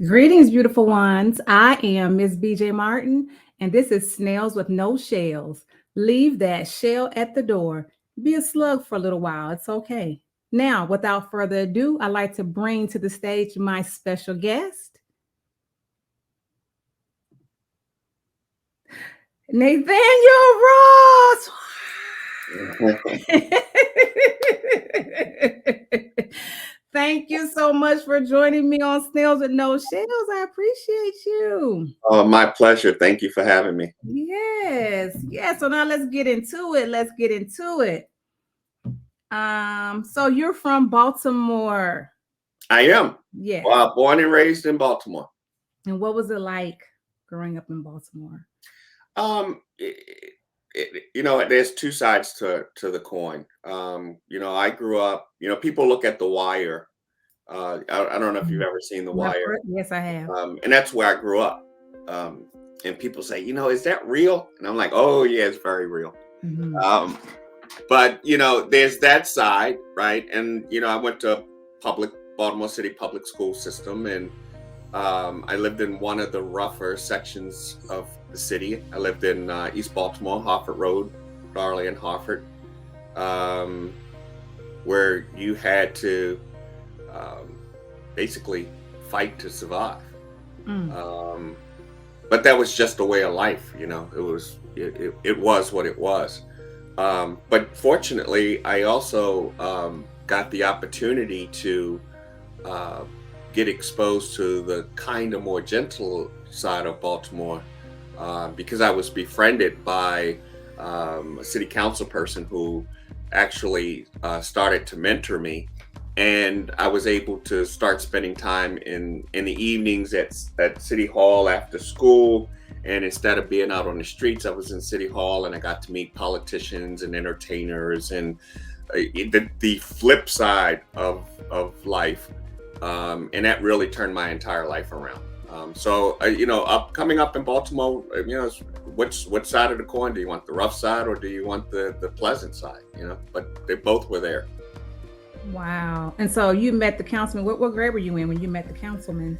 Greetings, beautiful ones. I am Miss BJ Martin, and this is Snails with No Shells. Leave that shell at the door. Be a slug for a little while. It's okay. Now, without further ado, I'd like to bring to the stage my special guest, Nathaniel Ross. Thank you so much for joining me on Snails with No Shells. I appreciate you. Oh, my pleasure. Thank you for having me. Yes. So now let's get into it. So you're from Baltimore. I am. Yeah. Born and raised in Baltimore. And what was it like growing up in Baltimore? There's two sides to the coin. I grew up, people look at The Wire. I don't know if you've ever seen The Wire. Yes, I have. And that's where I grew up. And people say, is that real? And I'm like, oh, yeah, it's very real. Mm-hmm. But, there's that side, right? And, I went to Baltimore City public school system, and I lived in one of the rougher sections of the city. I lived in East Baltimore, Harford Road, Darley and Harford, where you had to basically fight to survive. But that was just a way of life, it was what it was. But fortunately, I also got the opportunity to get exposed to the kind of more gentle side of Baltimore because I was befriended by a city council person who actually started to mentor me, and I was able to start spending time in the evenings at City Hall after school. And instead of being out on the streets, I was in City Hall, and I got to meet politicians and entertainers and the flip side of life. And that really turned my entire life around. Coming up in Baltimore, what side of the coin do you want? The rough side, or do you want the pleasant side? But they both were there. Wow. And so you met the councilman. What grade were you in when you met the councilman?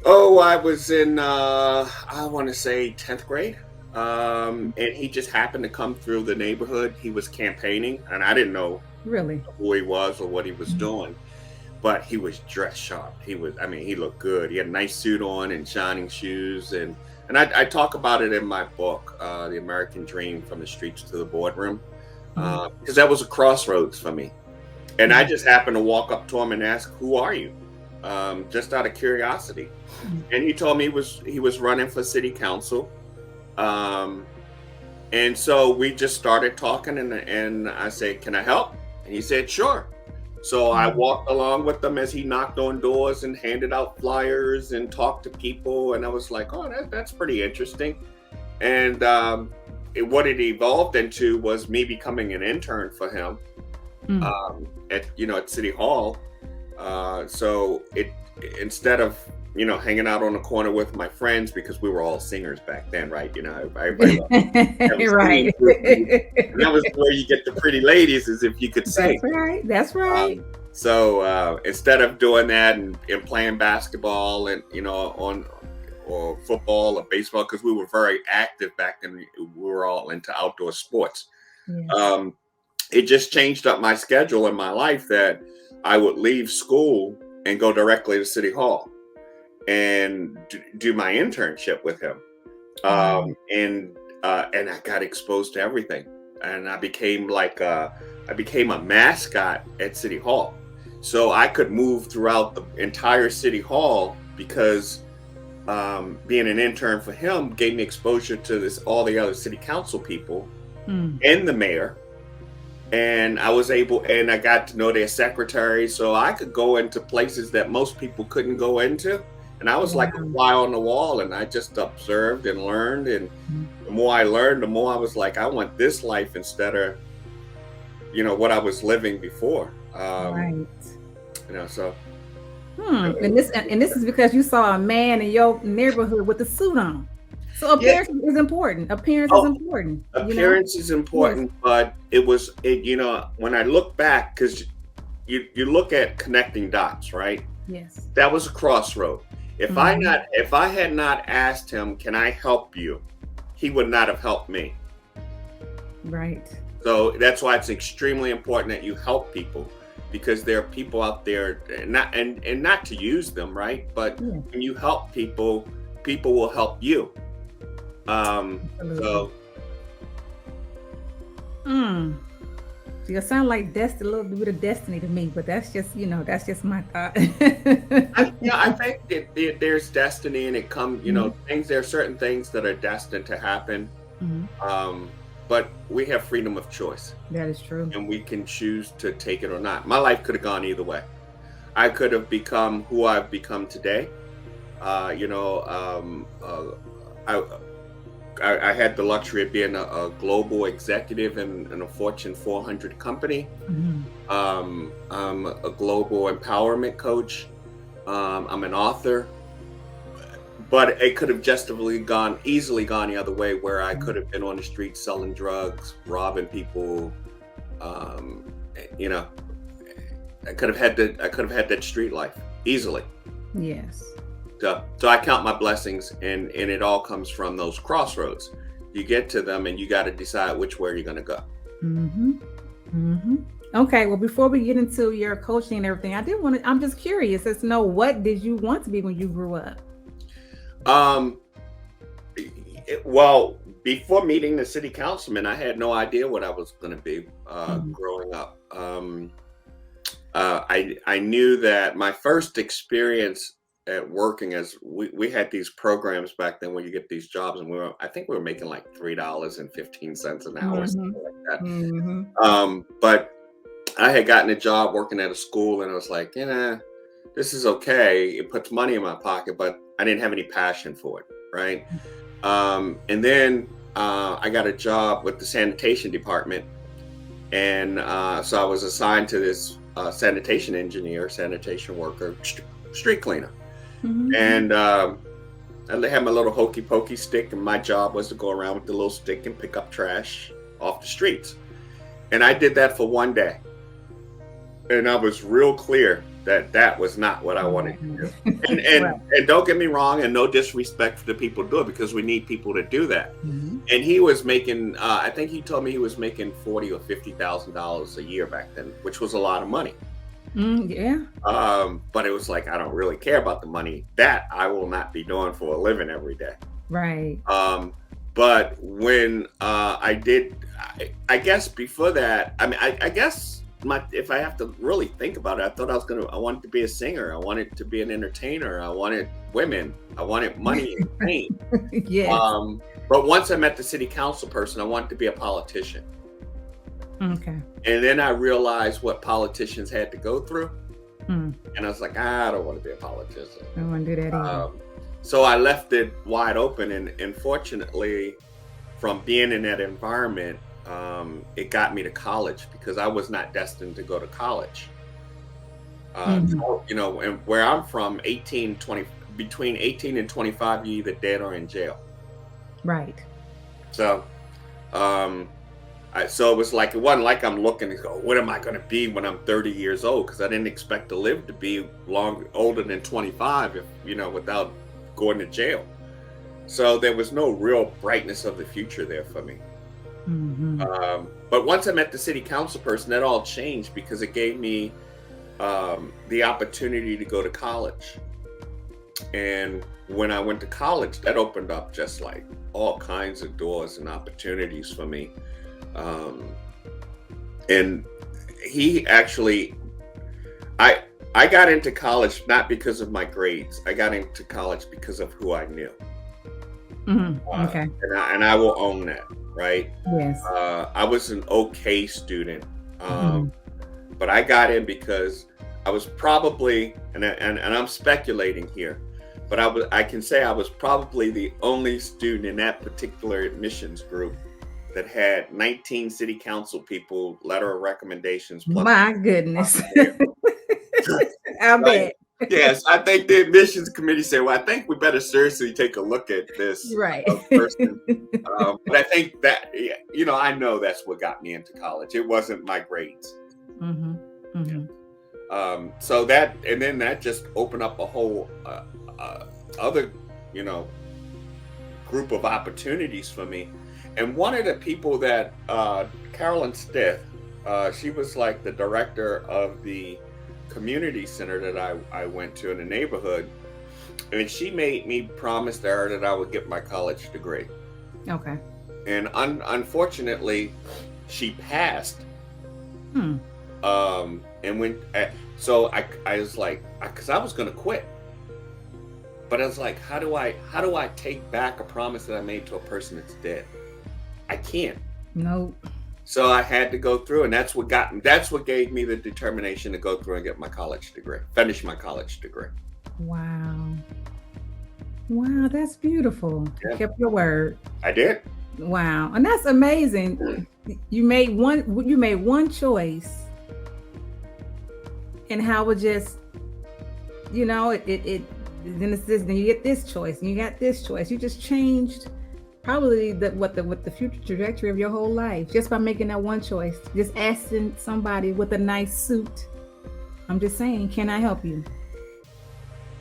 Oh, I was in, I want to say 10th grade. And he just happened to come through the neighborhood. He was campaigning, and I didn't know really who he was or what he was doing. But he was dressed sharp. He looked good. He had a nice suit on and shining shoes. And I talk about it in my book, The American Dream, From the Streets to the Boardroom, because that was a crossroads for me. And I just happened to walk up to him and ask, "Who are you?" Just out of curiosity. And he told me he was running for city council. And so we just started talking, and I said, "Can I help?" And he said, "Sure." So I walked along with him as he knocked on doors and handed out flyers and talked to people. And I was like, oh, that's pretty interesting. And what it evolved into was me becoming an intern for him at City Hall. So instead of hanging out on the corner with my friends, because we were all singers back then, right? Everybody right. That was where you get the pretty ladies, is if you could sing. That's right. So instead of doing that and playing basketball and or football or baseball, because we were very active back then, we were all into outdoor sports. Yeah. It just changed up my schedule in my life that I would leave school and go directly to City Hall and do my internship with him. And I got exposed to everything, and I became a mascot at City Hall. So I could move throughout the entire City Hall because being an intern for him gave me exposure to all the other city council people and the mayor. And I got to know their secretary, so I could go into places that most people couldn't go into. And I was like a Wow. fly on the wall, and I just observed and learned. And Mhm. the more I learned, the more I was like, I want this life instead of, what I was living before. Right. So And this is because you saw a man in your neighborhood with a suit on. So yeah. appearance is important. Appearance is Oh, important, you know? appearance is Yes. important, but when I look back, because you look at connecting dots, right? Yes. That was a crossroad. Mhm. If I had not asked him, "Can I help you?" he would not have helped me. Right. So that's why it's extremely important that you help people, because there are people out there, and not to use them, right? But Yeah, when you help people, people will help you. absolutely. So Mm. You sound like a little bit of destiny to me, but that's just my thought. I think that there's destiny, and it comes, Mhm. things. There are certain things that are destined to happen, Mhm. but we have freedom of choice, That is true. and we can choose to take it or not. My life could have gone either way. I could have become who I've become today. Uh, you know, um, uh, I, I had the luxury of being a global executive in a Fortune 400 company. Mhm. I'm a global empowerment coach. I'm an author, but it could have easily gone the other way, where I Right. could have been on the street selling drugs, robbing people. Um, you know, I could have had that street life easily. Yes. So I count my blessings, and it all comes from those crossroads. You get to them, and you got to decide which way you're going to go. Mhm. Mhm. Okay, well, before we get into your coaching and everything, I'm just curious as to know, what did you want to be when you grew up? Um, well, before meeting the city councilman, I had no idea what I was going to be Mhm. growing up. I knew that my first experience at working, as we had these programs back then where you get these jobs, and I think we were making like $3.15 an hour, Mhm. something like Mhm. that. But I had gotten a job working at a school, and I was like, this is okay. It puts money in my pocket, but I didn't have any passion for it, right? And then I got a job with the sanitation department, and so I was assigned to this sanitation engineer, sanitation worker, street cleaner. Mhm. And I had my little hokey pokey stick, and my job was to go around with the little stick and pick up trash off the streets. And I did that for one day, and I was real clear that that was not what I wanted to do. And Right. don't get me wrong, and no disrespect for the people who do it, because we need people to do that. Mhm. And he was making, I think he told me he was making $40,000 or $50,000 a year back then, which was a lot of money. Yeah. But it was like, I don't really care about the money. That I will not be doing for a living every day. Right. Um, but when I did, I guess before that, I mean, I guess if I have to really think about it, I thought I wanted to be a singer. I wanted to be an entertainer. I wanted women. I wanted money and fame. Yes. But once I met the city council person, I wanted to be a politician. Okay. And then I realized what politicians had to go through. Mm. And I was like, I don't want to be a politician. I don't wanna do that either. Um, so I left it wide open. And fortunately, from being in that environment, it got me to college, because I was not destined to go to college. Mhm. And where I'm from, between 18 and 25, you're either dead or in jail. Right. So, um, so it was like, it wasn't like I'm looking to go, what am I going to be when I'm 30 years old? Because I didn't expect to live to be older than 25, if without going to jail. So there was no real brightness of the future there for me. Mhm. But once I met the city council person, that all changed, because it gave me the opportunity to go to college. And when I went to college, that opened up just like all kinds of doors and opportunities for me. Um, and he actually, I I got into college not because of my grades. I got into college because of who I knew, Mhm. Okay. and I will own that. Right? Yes. I was an okay student, Mhm. but I got in because I was probably, and I'm speculating here, but I can say I was probably the only student in that particular admissions group that had 19 city council people, letter of recommendations, plus My goodness. mayor. I Right. bet. Yes, I think the admissions committee said, "Well, I think we better seriously take a look at this Right. person." But I think that, yeah, I know that's what got me into college. It wasn't my grades. Hmm. Yeah. Hmm. So that, and then that just opened up a whole other, you know, group of opportunities for me. And one of the people that Carolyn Stith, she was like the director of the community center that I went to in the neighborhood, and she made me promise to her that I would get my college degree. Okay. And unfortunately, she passed. Hmm. And when so I was like, because I was gonna quit, but I was like, how do I take back a promise that I made to a person that's dead? I can't. Nope. So I had to go through, and that's what gave me the determination to go through and get my college degree, finish my college degree. Wow. Wow, that's beautiful. You Yeah, kept your word. I did. Wow. And that's amazing. You made one choice, and how it just, it then it's this, then you get this choice, and you got this choice. You just changed probably the future trajectory of your whole life just by making that one choice. Just asking somebody with a nice suit, I'm just saying, can I help you?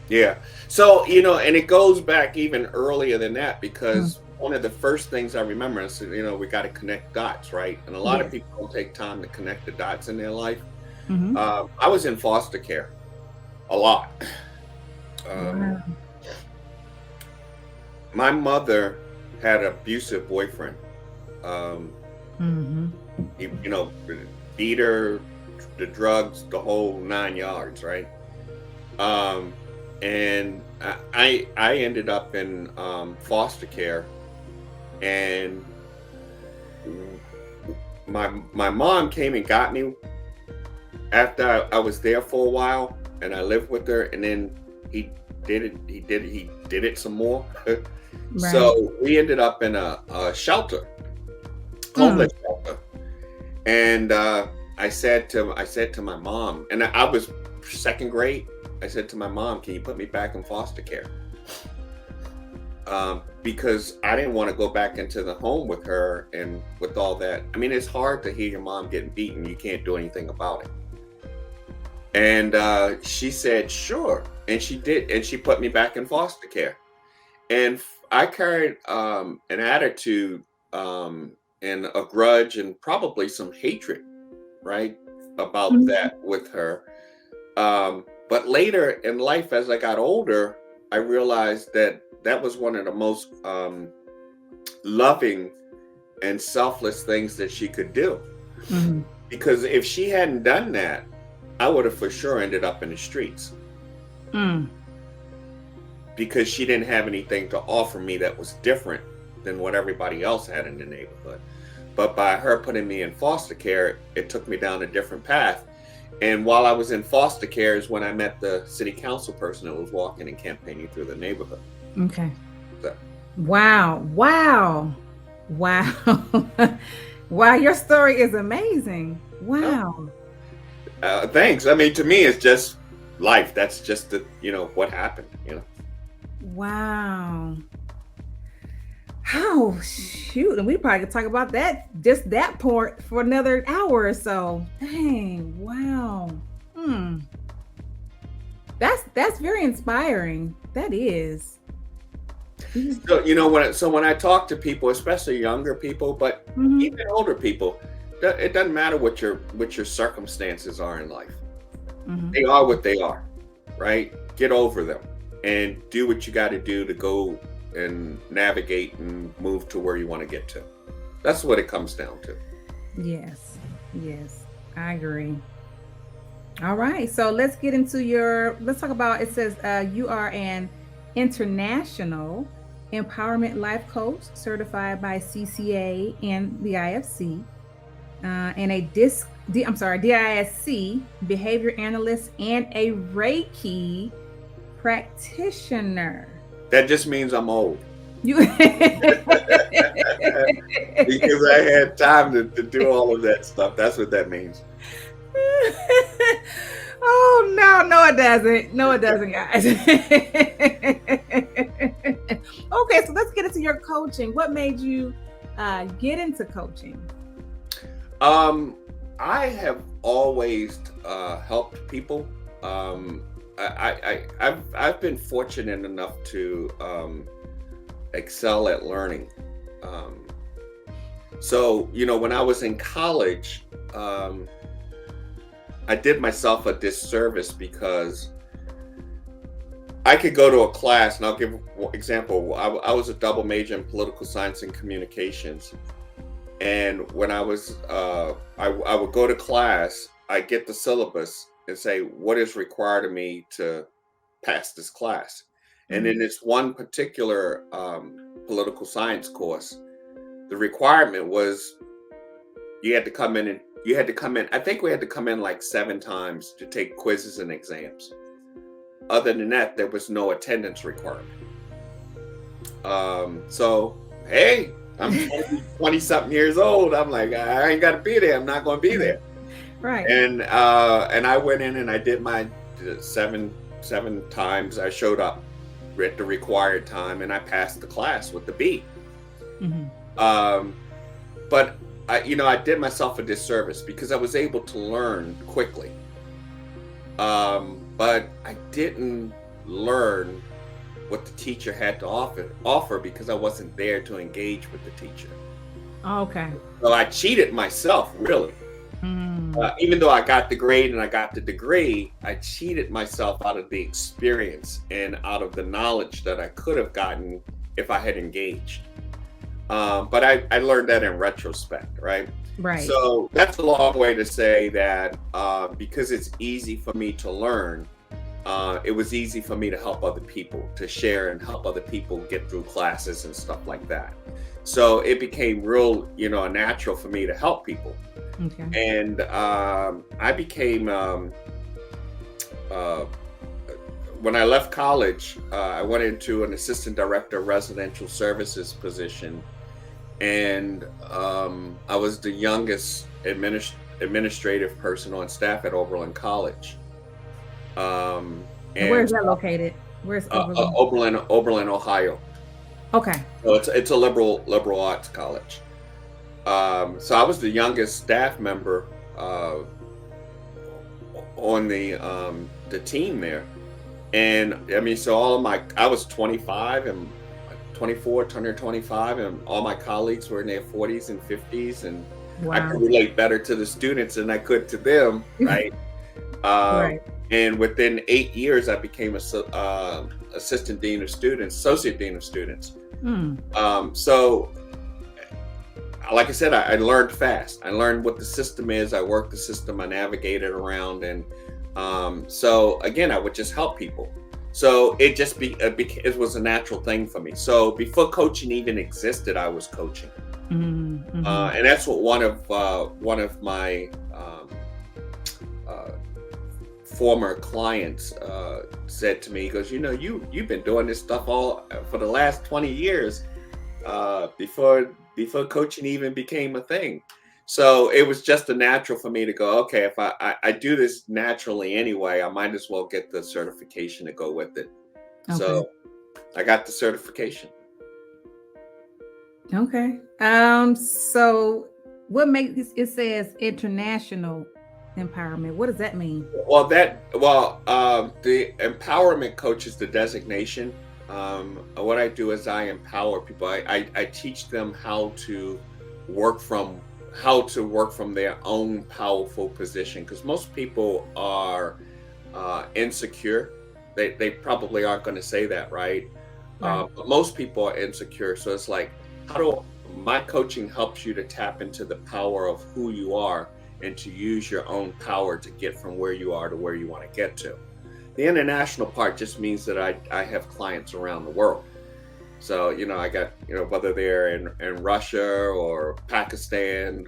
Yeah. So, and it goes back even earlier than that, Mm. because one of the first things I remember is, we got to connect dots, right? And a lot of Yes. people don't take time to connect the dots in their life. Hmm. I was in foster care a lot. Um, Wow. my mother had an abusive boyfriend. Um, Hmm. he, beat her, the drugs, the whole 9 yards, right? Um, and I ended up in foster care, and my mom came and got me after I was there for a while, and I lived with her, and then he did it some more. Right. So we ended up in a shelter, Mm. homeless shelter. And I said to my mom, and I was second grade. I said to my mom, "Can you put me back in foster care?" Because I didn't want to go back into the home with her and with all that. I mean, it's hard to hear your mom getting beaten. You can't do anything about it. And she said, "Sure," and she did, and she put me back in foster care. And I carried an attitude, and a grudge, and probably some hatred, right, about Mhm. that with her. But later in life, as I got older, I realized that that was one of the most loving and selfless things that she could do. Mhm. Because if she hadn't done that, I would have for sure ended up in the streets, Mm. because she didn't have anything to offer me that was different than what everybody else had in the neighborhood. But by her putting me in foster care, it took me down a different path. And while I was in foster care is when I met the city council person that was walking and campaigning through the neighborhood. Okay. So, Wow. Wow. Wow. Wow. Your story is amazing. oh, Wow. thanks. I mean, to me, it's just life. That's just what happened. Wow. Oh shoot. And we probably could talk about that, just that part, for another hour or so. Dang. Wow. Hmm. That's very inspiring. That is. So when I talk to people, especially younger people, but Mm-hmm. even older people, it doesn't matter what your circumstances are in life. Mm-hmm. They are what they are, right? Get over them and do what you got to do to go and navigate and move to where you want to get to. That's what it comes down to. Yes. Yes. I agree. All right. So let's talk about, it says you are an international empowerment life coach certified by CCA and the IFC, and I'm sorry, DISC behavior analyst, and a Reiki practitioner. That just means I'm old You because I had time to do all of that stuff. That's what that means. Oh no, it doesn't. No, it doesn't, guys. Okay, so let's get into your coaching. What made you get into coaching? I have always helped people. I've been fortunate enough to excel at learning. Um, so when I was in college, I did myself a disservice because I could go to a class, and I'll give an example. I was a double major in political science and communications. And when I was, I would go to class, I get the syllabus and say, what is required of me to pass this class? And in Mhm. this one particular political science course, the requirement was you had to come in and you had to come in. I think we had to come in like 7 times to take quizzes and exams. Other than that, there was no attendance requirement. So, hey, I'm 20 something years old. I'm like, I ain't got to be there. I'm not going to be there. Right. And I went in and I did my seven times. I showed up at the required time and I passed the class with the B. Mhm. But I did myself a disservice because I was able to learn quickly. But I didn't learn what the teacher had to offer because I wasn't there to engage with the teacher. Okay. So I cheated myself, really. Mm. Even though I got the grade and I got the degree, I cheated myself out of the experience and out of the knowledge that I could have gotten if I had engaged. But I learned that in retrospect, right? Right. So that's a long way to say that because it's easy for me to learn, it was easy for me to help other people, to share and help other people get through classes and stuff like that. So it became real, natural for me to help people. Okay. And I became, when I left college, I went into an assistant director of residential services position. And I was the youngest administrative person on staff at Oberlin College. And where's And that located? Where's Oberlin? Oberlin, Ohio. Okay. So it's a liberal arts college. So I was the youngest staff member on the team there, and I mean, so I was 25 and 24, turning 25, and all my colleagues were in their 40s and 50s, and I Wow. could relate better to the students than I could to them, right? Right. And within 8 years, I became assistant dean of students, associate dean of students. Mm. So, like I said, I learned fast. I learned what the system is. I worked the system. I navigated around, and so again, I would just help people. So it was a natural thing for me. So before coaching even existed, I was coaching, Mm-hmm. and that's what one of my former clients said to me. He goes, you've been doing this stuff all for the last 20 years before coaching even became a thing. So it was just a natural for me to go, okay, if I do this naturally anyway, I might as well get the certification to go with it. Okay. So I got the certification. Okay. So what makes it says international empowerment? What does that mean? Well, the empowerment coach is the designation. What I do is I empower people. I teach them how to work from their own powerful position, because most people are insecure. They probably aren't going to say that, right? Right. But most people are insecure. So it's like, my coaching helps you to tap into the power of who you are and to use your own power to get from where you are to where you want to get to. The international part just means that I have clients around the world. So, I got, whether they're in Russia or Pakistan,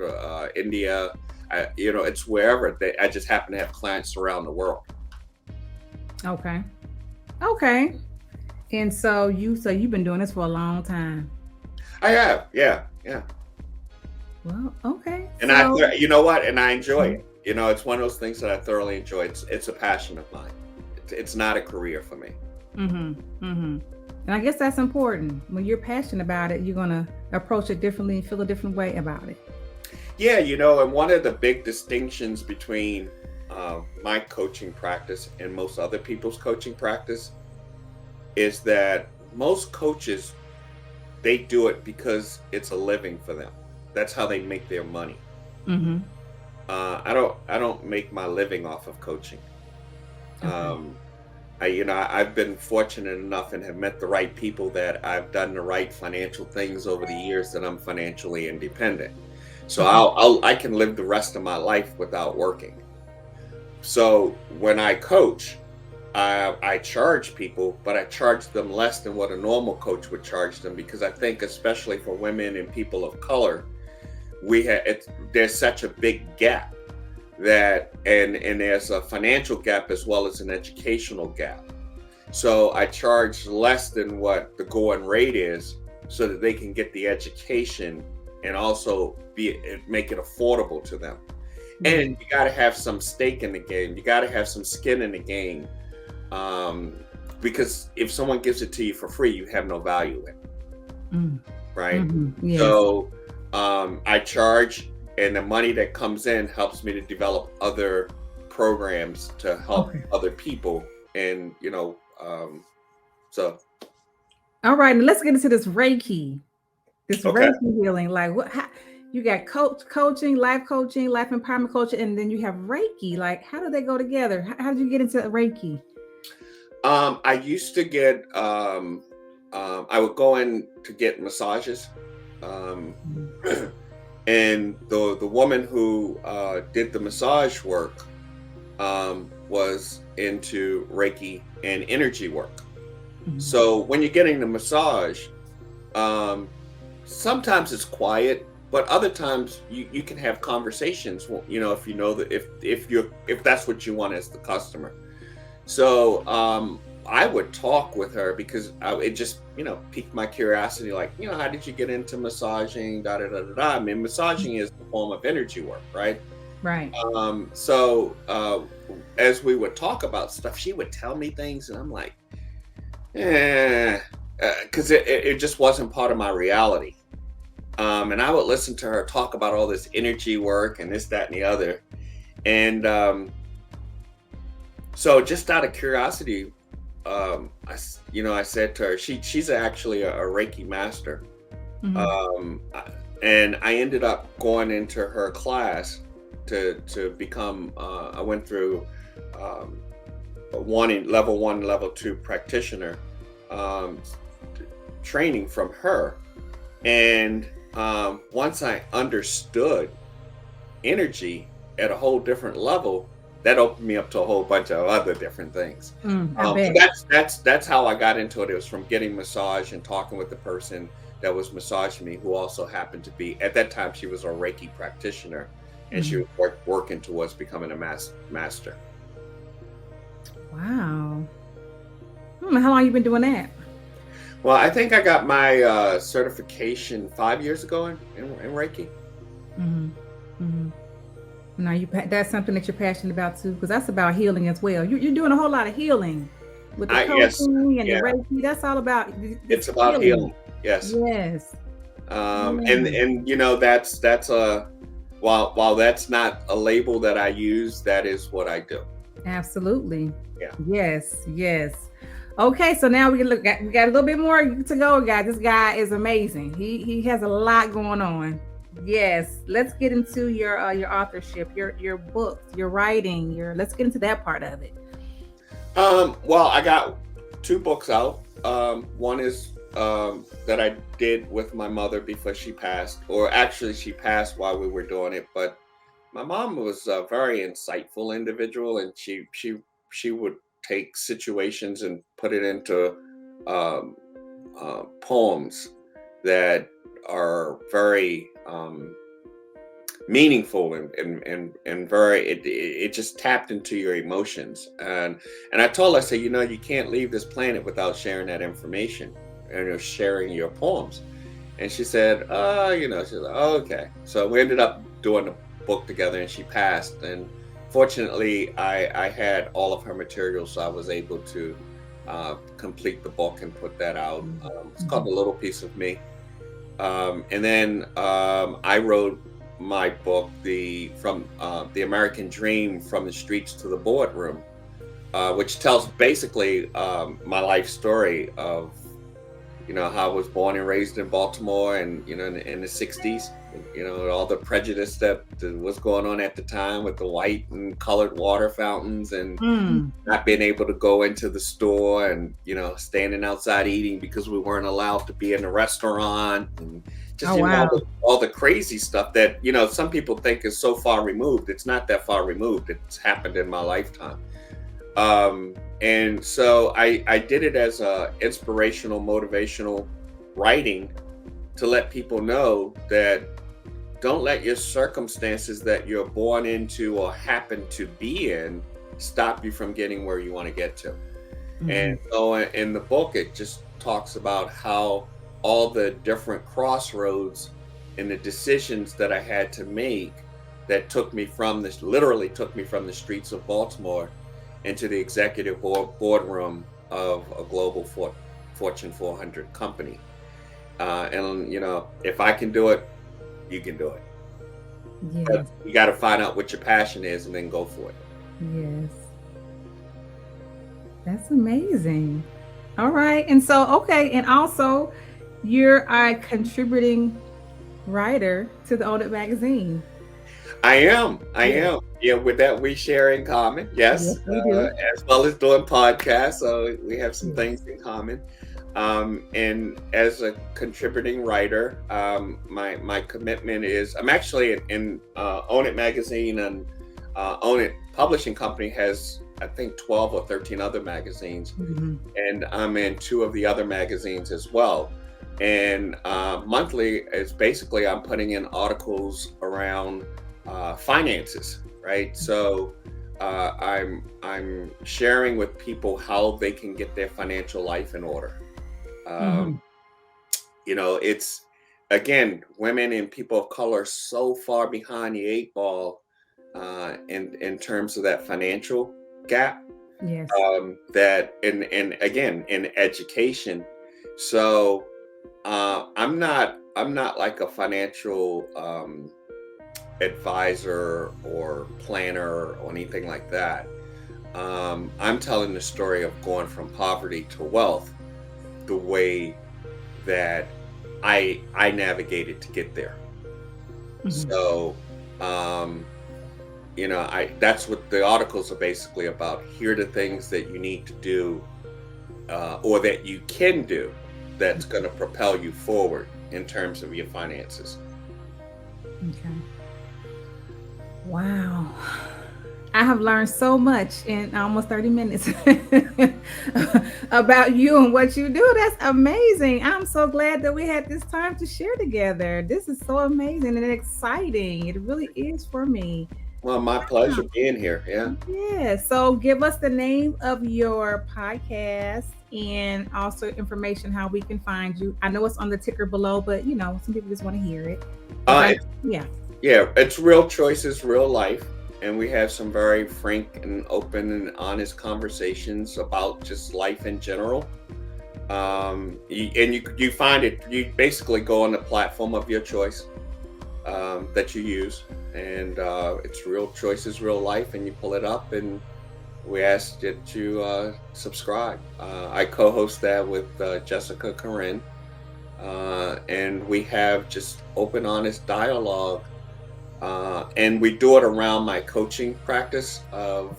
India, it's wherever. I just happen to have clients around the world. Okay. Okay. And so you've been doing this for a long time. I have, yeah, yeah. Well, okay. And So you know what? And I enjoy Mhm, it. You know, it's one of those things that I thoroughly enjoy. It's a passion of mine. It's not a career for me. mhm, mhm. And I guess that's important. When you're passionate about it, you're gonna approach it differently and feel a different way about it. Yeah, you know, and one of the big distinctions between my coaching practice and most other people's coaching practice is that most coaches, they do it because it's a living for them. That's how they make their money. Mhm. I don't make my living off of coaching. Okay. Um, I've been fortunate enough and have met the right people that I've done the right financial things over the years that I'm financially independent. So Okay. I can live the rest of my life without working. So when I coach, I charge people, but I charge them less than what a normal coach would charge them because I think, especially for women and people of color, there's such a big gap that and there's a financial gap as well as an educational gap. So I charge less than what the going rate is so that they can get the education and also make it affordable to them. And Right. you got to have some stake in the game. You got to have some skin in the game. Um, because if someone gives it to you for free, you have no value in it, Mm. right? Mhm. Yes. So I charge, and the money that comes in helps me to develop other programs to help Okay. other people. And so All right. And let's get into this Reiki. This okay. Reiki healing. Like what? You got coaching, life empowerment coaching, and then you have Reiki. Like, how do they go together? How did you get into Reiki? I used to get I would go in to get massages. Um, Mhm. and the woman who did the massage work was into Reiki and energy work. Mhm. So when you're getting the massage, um, sometimes it's quiet, but other times you can have conversations. If you know that if that's what you want as the customer. So I would talk with her because it just piqued my curiosity. Like, how did you get into massaging? Da da da da da. I mean, massaging is a form of energy work, right? Right. As we would talk about stuff, she would tell me things, and I'm like, eh, because it just wasn't part of my reality. And I would listen to her talk about all this energy work and this, that, and the other. And so just out of curiosity, I said to her, she's actually a Reiki master. Mhm. And I ended up going into her class to become. I went through um, level one, level two practitioner um, training from her, and once I understood energy at a whole different level, that opened me up to a whole bunch of other different things. I So bet. that's how I got into it. It was from getting massage and talking with the person that was massaging me, who also happened to be at that time she was a Reiki practitioner, and she Mhm. was working towards becoming a master. Wow. How long you been doing that? Well, I think I got my certification 5 years ago in Reiki. Mhm. Mhm. Now that's something that you're passionate about too, because that's about healing as well. You're doing a whole lot of healing with the I Yes, coaching and the yeah, Reiki. That's all about this it's about healing. healing. Yes. Yes. And Yes. that's a while that's not a label that I use, that is what I do. Absolutely. Yeah. Yes. Yes. Okay, so now we got a little bit more to go, guys. This guy is amazing. He has a lot going on. Yes, let's get into your authorship, your books, your writing, your let's get into that part of it. Well, I got two books out. One is that I did with my mother before she passed, or actually she passed while we were doing it. But my mom was a very insightful individual, and she would take situations and put it into um, poems that are very meaningful and very it just tapped into your emotions. And I told her, I said, you can't leave this planet without sharing that information and sharing your poems. And she said, she's like, oh, okay. So we ended up doing the book together, and she passed. And fortunately, I had all of her material, so I was able to complete the book and put that out. It's called Mhm. A Little Piece of Me. And then I wrote my book, the American Dream from the Streets to the Boardroom, which tells basically my life story of how I was born and raised in Baltimore, and in the '60s, all the prejudice that was going on at the time with the white and colored water fountains, and Mm. not being able to go into the store, and standing outside eating because we weren't allowed to be in the restaurant, and just Oh, wow. all the crazy stuff that some people think is so far removed. It's not that far removed. It's happened in my lifetime. And so I did it as a inspirational, motivational writing to let people know that don't let your circumstances that you're born into or happen to be in stop you from getting where you want to get to. And Mhm. so in the book, it just talks about how all the different crossroads and the decisions that I had to make that took me from this, literally took me from the streets of Baltimore into the executive boardroom of a global Fortune 400 company. And, if I can do it, you can do it. But Yes. you got to find out what your passion is and then go for it. Yes. That's amazing. All right. And so, okay. And also, you're a contributing writer to the Own It magazine. I am. I Yes. am. Yeah, with that we share in common. Yes, Yes, we do. as well as doing podcasts, so we have some Yes. things in common. And as a contributing writer, my commitment is I'm actually in Own It magazine, and Own It publishing company has I think 12 or 13 other magazines, Mhm. and I'm in two of the other magazines as well. And monthly is basically I'm putting in articles around finances, right? So I'm sharing with people how they can get their financial life in order. Mhm. Um, it's again, women and people of color are so far behind the eight ball in terms of that financial gap, Yes. that and again in education. So I'm not like a financial advisor or planner or anything like that. I'm telling the story of going from poverty to wealth the way that I navigated to get there. Mhm. So um I that's what the articles are basically about. Here are the things that you need to do, or that you can do, that's going to propel you forward in terms of your finances. Okay. Wow. I have learned so much in almost 30 minutes about you and what you do. That's amazing. I'm so glad that we had this time to share together. This is so amazing and exciting. It really is for me. Well, my pleasure being here. Yeah. Yeah. So give us the name of your podcast and also information how we can find you. I know it's on the ticker below, but some people just want to hear it. If I, It's yeah. Yeah, it's Real Choices, Real Life, and we have some very frank and open and honest conversations about just life in general. And you find it. You basically go on the platform of your choice, that you use, and it's Real Choices, Real Life, and you pull it up, and we ask that you subscribe. I co-host that with Jessica Corinne, and we have just open, honest dialogue, and we do it around my coaching practice of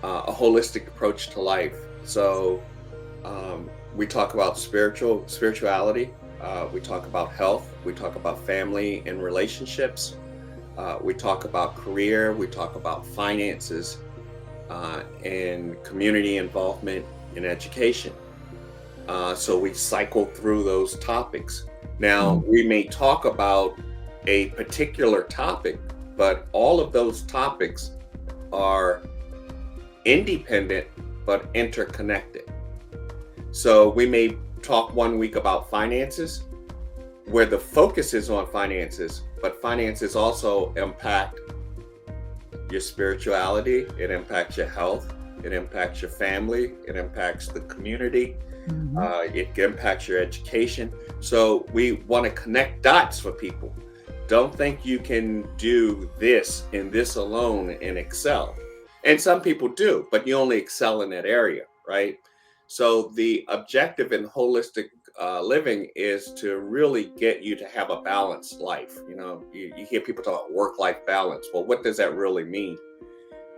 a holistic approach to life. So we talk about spirituality. We talk about health. We talk about family and relationships. We talk about career. We talk about finances, and community involvement in education. So we cycle through those topics. Now, Mhm. we may talk about a particular topic, but all of those topics are independent but interconnected. So we may talk one week about finances, where the focus is on finances, but finances also impact your spirituality, it impacts your health, it impacts your family, it impacts the community, Mhm. it impacts your education. So we want to connect dots for people. Don't think you can do this and this alone and excel. And some people do, but you only excel in that area, right? So the objective in holistic living is to really get you to have a balanced life. You hear people talk about work-life balance. Well, what does that really mean?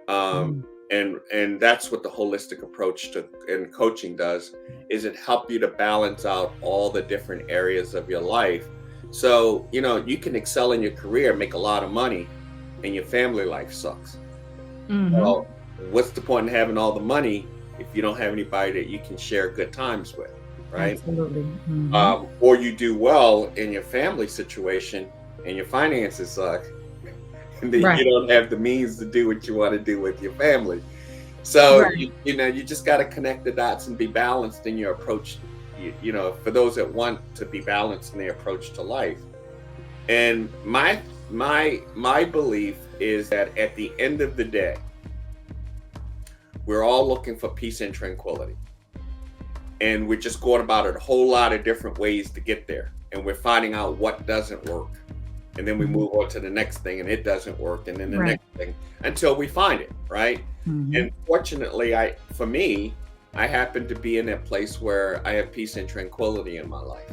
um, Mm. and that's what the holistic approach to in coaching does, is it help you to balance out all the different areas of your life, so you can excel in your career, make a lot of money, and your family life sucks. Mhm. Well, what's the point in having all the money if you don't have anybody that you can share good times with, right? Absolutely. Mhm. Or you do well in your family situation and your finances suck, and then you Right. don't have the means to do what you want to do with your family. So Right. you just got to connect the dots and be balanced in your approach. For those that want to be balanced in their approach to life. And my belief is that at the end of the day, we're all looking for peace and tranquility, and we're just going about it a whole lot of different ways to get there, and we're finding out what doesn't work, and then we Mhm. move on to the next thing and it doesn't work, and then the Right. next thing, until we find it, right? Mhm. And fortunately, for me, I happen to be in that place where I have peace and tranquility in my life,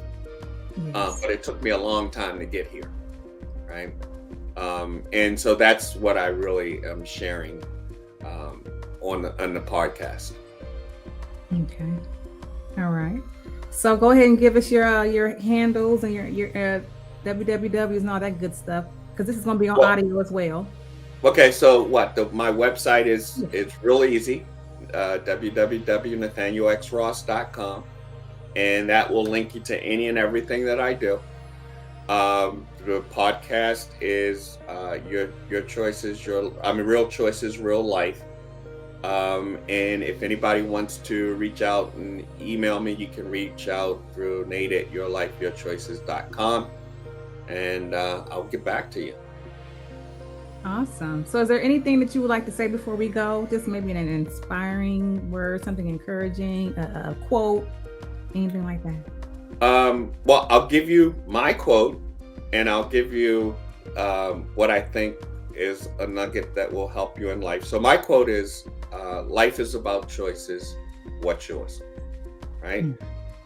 Yes. but it took me a long time to get here, right? And so that's what I really am sharing um, on the podcast. Okay. All right. So go ahead and give us your handles and your wwws and all that good stuff, because this is going to be on Well, audio as well. okay, so my website is Yes. it's real easy, www.nathanielxross.com, and that will link you to any and everything that I do. The podcast is your choices, real choices, real life. And if anybody wants to reach out and email me, you can reach out through nate@yourlifeyourchoices.com, and I'll get back to you. Awesome. So is there anything that you would like to say before we go? Just maybe an inspiring word, something encouraging, a quote, anything like that? Well, I'll give you my quote, and I'll give you what I think is a nugget that will help you in life. So my quote is, "Life is about choices. What's yours?" Right?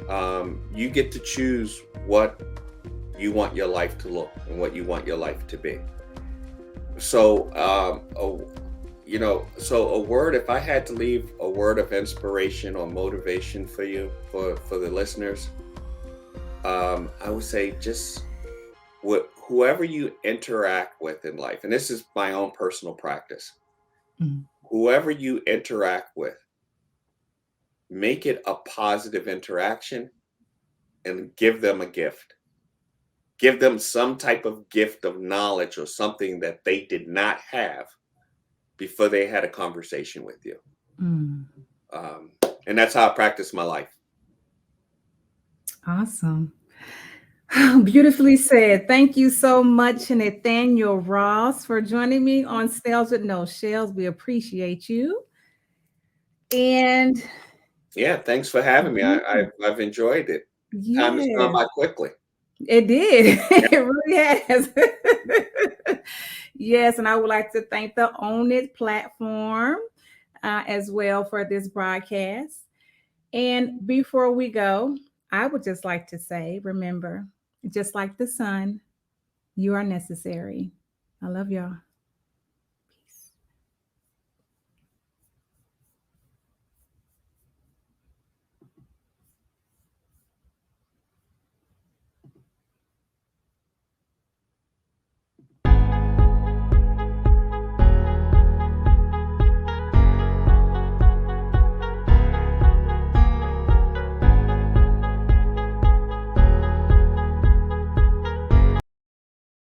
Mm. You get to choose what you want your life to look and what you want your life to be. So, so a word. If I had to leave a word of inspiration or motivation for you, for the listeners, I would say just whoever you interact with in life, and this is my own personal practice. Mm. Whoever you interact with, make it a positive interaction and give them a gift. Give them some type of gift of knowledge or something that they did not have before they had a conversation with you. Mm. Um, and that's how I practice my life. Awesome. Beautifully said. Thank you so much, Nathaniel Ross, for joining me on Snails with No Shells. We appreciate you. And Yeah, thanks for having me. I've enjoyed it. Time has gone yes, by quickly. it did. It really has. Yes, and I would like to thank the Own It platform as well for this broadcast. And before we go, I would just like to say, remember, just like the sun, you are necessary. I love y'all.